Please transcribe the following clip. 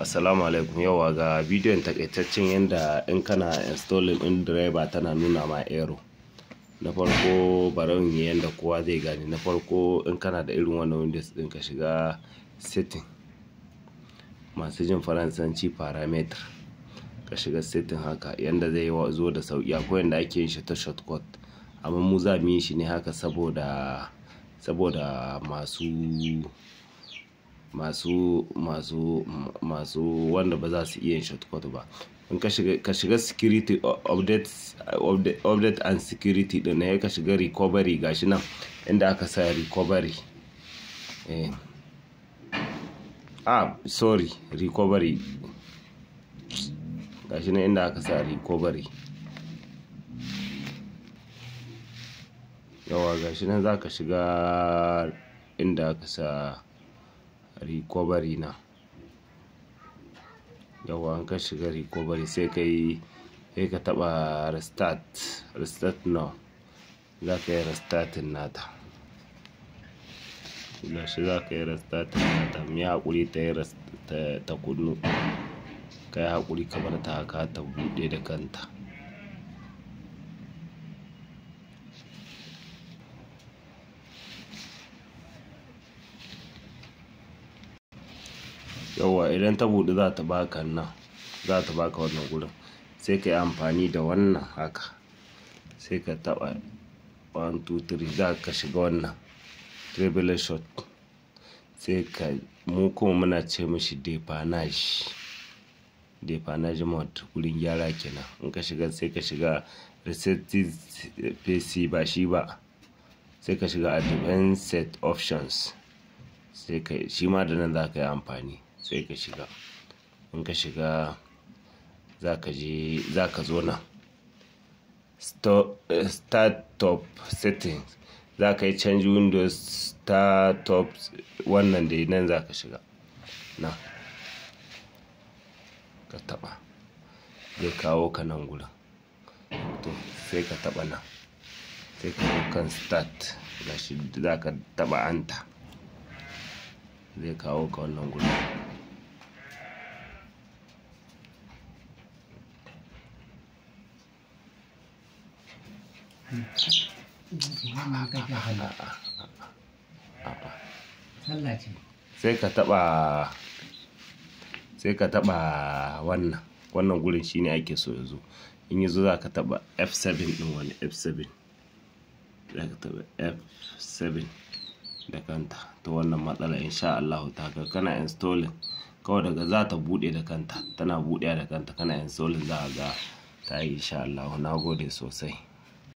Assalamu alaikum. Yawa ga bidiyon takaitaccen yadda in kana installing in driver tana nuna ma error. Na farko bari in yi yadda kowa zai gane. Na farko in kana da irin wannan windows din ka shiga setting, masu jin faransanci parameter, ka shiga setting haka yanda zai zo da sauki. Akwai yanda ake yin shi ta shortcut, amma mu za mu yi shi ne haka saboda masu wanda ba za su iya yin shortcut ba. In ka shiga security update and security din ne, ka shiga recovery. Gashi nan inda aka sa recovery, recovery. Gashi nan inda aka sa recovery. Yawa gashi nan za ka shiga inda aka sa recovery na. Yawa an ka shiga recovery sai ka taba restart now. Za ka yi restarting nata. Gashi za ka yi restarting nata. Mu yi haƙuri ta kunnu. Ka yi haƙuri ka bar ta haka ta buɗe da kanta. Yawa idan ta buɗe za ta baka nan, za ta baka wannan gurin. Sai ka yi amfani da wannan haka, sai ka taɓa 1 2 3. za ka shiga wannan treble shot. Sai ka mu kuma muna ce mishi depanage mode, gurin gyara kenan. In ka shiga sai ka shiga reset PC ba shi ba, sai ka shiga advanced set options. Sai ka shi ma da nan za ka yi amfani. Sai ka shiga, in ka shiga za ka zo nan start top settings. Za ka yi change windows start top, wannan dai nan za ka shiga nan ka taba, zai kawo ka nan gurin. To sai ka taba nan, sai ka zo kan start. Gashi za ka taba anta, zai kawo ka wannan gurin. Sai ka taba wannan gurin shine ake so yazo. In yazo za ka taba F7 din, wani F7. Za ka taba F7 da kanta. To wannan matsala insha Allah ta ga kana installing kawai daga za ta bude da kanta. Tana buɗewa da kanta kana installing za ka ga ta yi insha Allah. Nagode sosai.